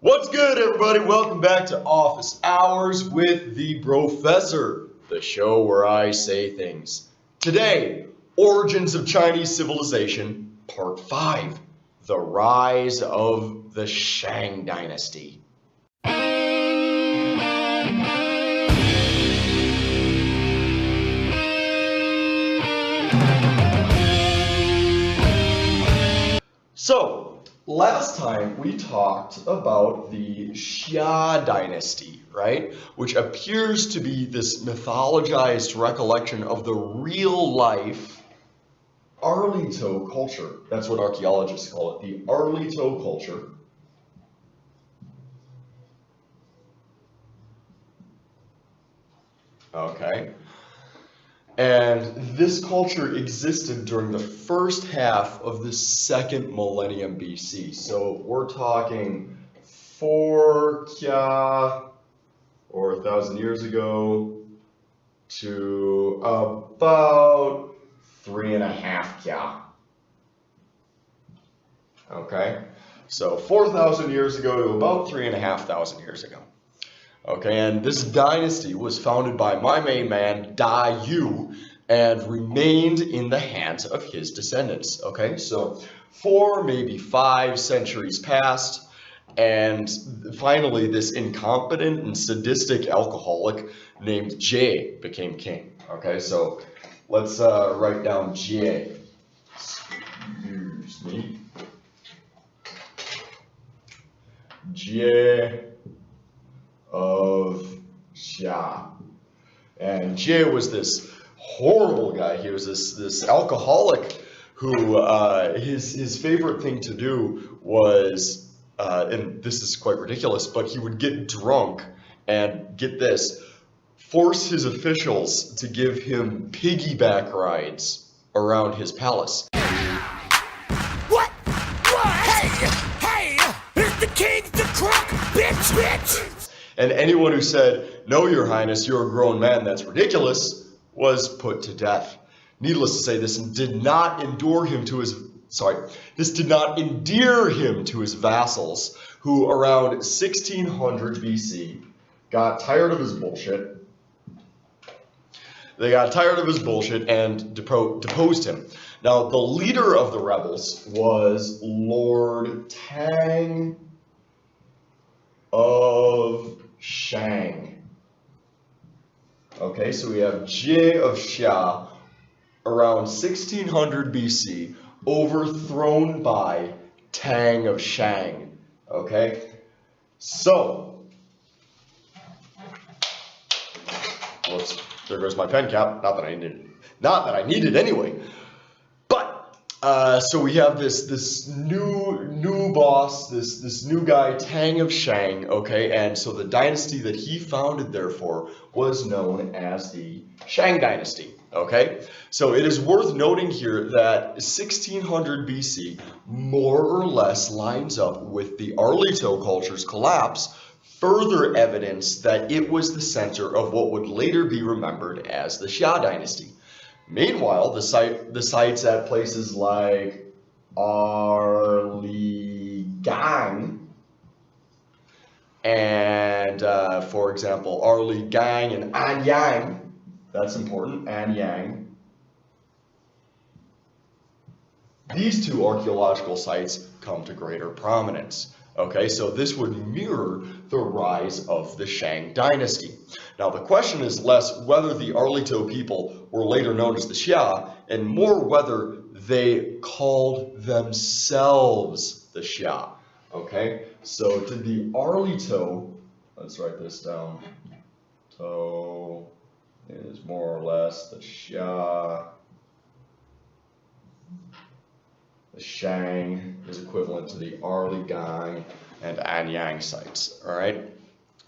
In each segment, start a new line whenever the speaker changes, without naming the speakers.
What's good, everybody? Welcome back to Office Hours with the Professor, the show where I say things. Today, Origins of Chinese Civilization, Part 5, The Rise of the Shang Dynasty. So, last time we talked about the Xia dynasty, right? Which appears to be this mythologized recollection of the real life Arlito culture. That's what archaeologists call it, the Arlito culture. Okay. And this culture existed during the first half of the second millennium BC. So we're talking 4 kya, or 1,000 years ago, to about 3.5 kya. Okay, so 4,000 years ago to about 3,500 years ago. Okay, and this dynasty was founded by my main man, Dai Yu, and remained in the hands of his descendants. Okay, so 4, maybe 5 centuries passed, and finally this incompetent and sadistic alcoholic named Jie became king. Okay, so let's write down Jie. Excuse me. Jie of Xia. And Jie was this horrible guy. He was this alcoholic who his favorite thing to do was, and this is quite ridiculous, but he would get drunk and, get this, force his officials to give him piggyback rides around his palace.
What? Hey! It's the king, the crook, bitch!
And anyone who said, "No, Your Highness, you're a grown man, that's ridiculous," was put to death. Needless to say, this did not endear him to his vassals, who around 1600 BC got tired of his bullshit. They got tired of his bullshit and deposed him. Now, the leader of the rebels was Lord Tang of Shang. Okay, so we have Jie of Xia around 1600 BC, overthrown by Tang of Shang. Okay, so whoops, there goes my pen cap. Not that I need it anyway. So we have this new boss, this new guy, Tang of Shang, okay, and so the dynasty that he founded, therefore, was known as the Shang Dynasty, okay? So it is worth noting here that 1600 BC more or less lines up with the Arlito culture's collapse, further evidence that it was the center of what would later be remembered as the Xia Dynasty. Meanwhile, the sites at places like Arligang and, for example, Arligang and Anyang, that's important, Anyang. These two archaeological sites come to greater prominence. Okay, so this would mirror the rise of the Shang Dynasty. Now, the question is less whether the Arlito people were later known as the Xia, and more whether they called themselves the Xia. Okay, so did the Arlito, let's write this down, so is more or less the Xia. The Shang is equivalent to the Arligang and Anyang sites, all right?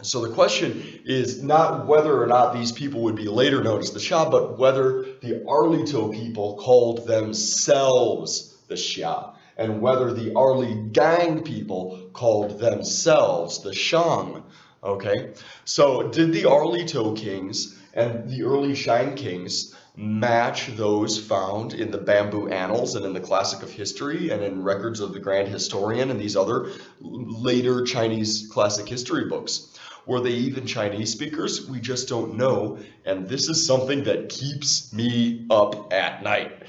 So the question is not whether or not these people would be later known as the Xia, but whether the Arlito people called themselves the Xia, and whether the Arligang people called themselves the Shang, okay? So did the Arlito kings and the early Shang kings match those found in the bamboo annals and in the classic of history and in records of the Grand Historian and these other later Chinese classic history books? Were they even Chinese speakers? We just don't know, and this is something that keeps me up at night.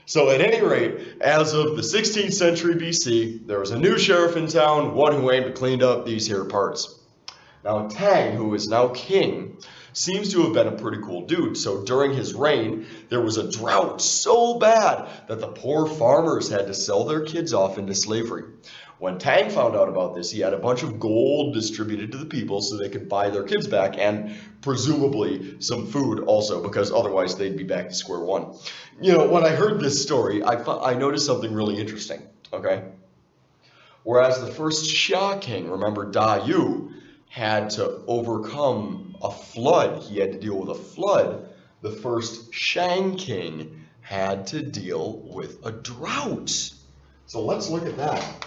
So at any rate, as of the 16th century BC, there was a new sheriff in town, one who aimed to clean up these here parts. Now Tang, who is now king, seems to have been a pretty cool dude. So during his reign, there was a drought so bad that the poor farmers had to sell their kids off into slavery. When Tang found out about this, he had a bunch of gold distributed to the people so they could buy their kids back, and presumably some food also, because otherwise they'd be back to square one. You know, when I heard this story, I noticed something really interesting, okay? Whereas the first Xia king, remember Da Yu, had to overcome a flood, he had to deal with a flood, the first Shang king had to deal with a drought. So let's look at that.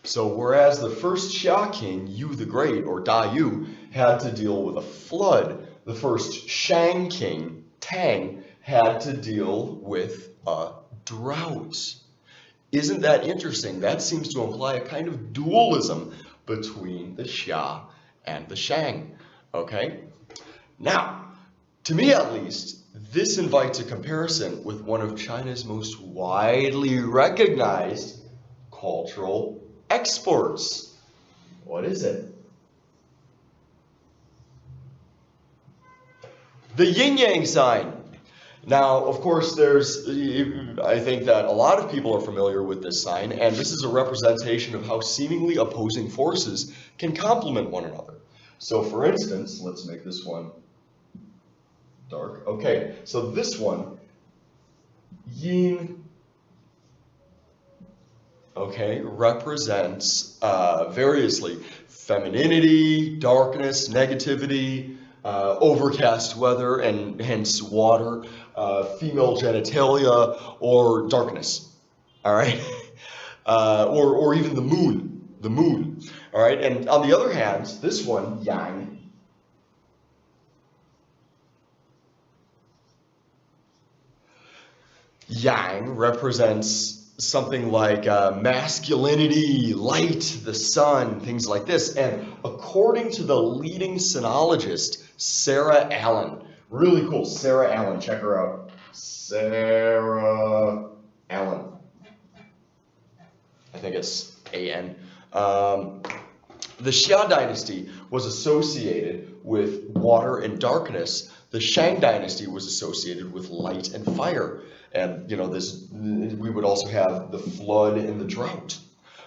So whereas the first Xia king, Yu the Great, or Da Yu, had to deal with a flood, the first Shang king, Tang, had to deal with a drought. Isn't that interesting? That seems to imply a kind of dualism between the Xia and the Shang. Okay? Now, to me at least, this invites a comparison with one of China's most widely recognized cultural exports. What is it? The yin-yang sign. Now, of course, I think that a lot of people are familiar with this sign, and this is a representation of how seemingly opposing forces can complement one another. So, for instance, let's make this one dark. Okay, so this one, yin, okay, represents variously femininity, darkness, negativity, overcast weather, and hence water, female genitalia, or darkness, all right? Or even the moon, all right? And on the other hand, this one, yang, represents something like masculinity, light, the sun, things like this. And according to the leading sinologist, Sarah Allen, really cool, Sarah Allen, check her out. Sarah Allen. I think it's A-N. The Xia Dynasty was associated with water and darkness. The Shang Dynasty was associated with light and fire. And, you know, we would also have the flood and the drought.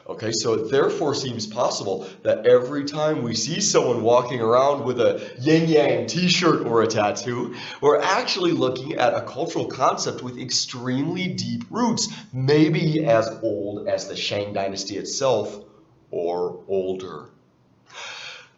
Okay, so it therefore seems possible that every time we see someone walking around with a yin-yang t-shirt or a tattoo, we're actually looking at a cultural concept with extremely deep roots, maybe as old as the Shang Dynasty itself or older.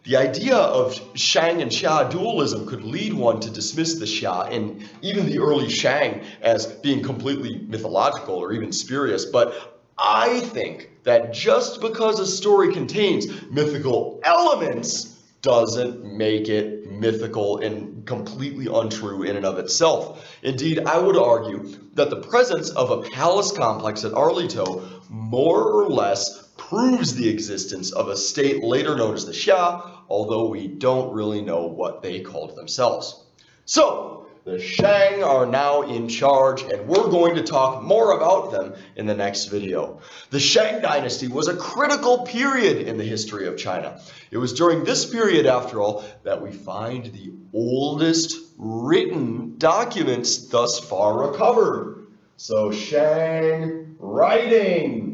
The idea of Shang and Xia dualism could lead one to dismiss the Xia and even the early Shang as being completely mythological or even spurious, but I think that just because a story contains mythical elements doesn't make it mythical and completely untrue in and of itself. Indeed, I would argue that the presence of a palace complex at Arlito more or less proves the existence of a state later known as the Xia, although we don't really know what they called themselves. So, the Shang are now in charge, and we're going to talk more about them in the next video. The Shang Dynasty was a critical period in the history of China. It was during this period, after all, that we find the oldest written documents thus far recovered. So, Shang writing.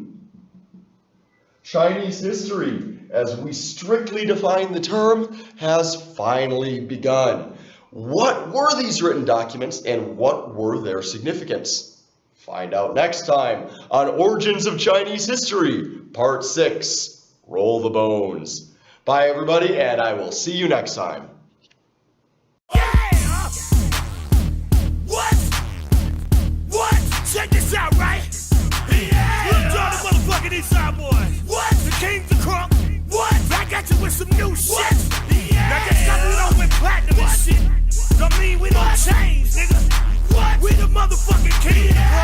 Chinese history, as we strictly define the term, has finally begun. What were these written documents and what were their significance? Find out next time on Origins of Chinese History, Part 6. roll the bones. Bye, everybody, and I will see you next time.
Yeah! What? Check this out, right? Yeah! Look, John, the motherfucking Eastside boy. What? The King's the crunk. What? I got you with some new shit. Yeah! Now guess that we don't win platinum and shit. Don't mean we don't change, nigga. What? We the motherfucking king. Yeah!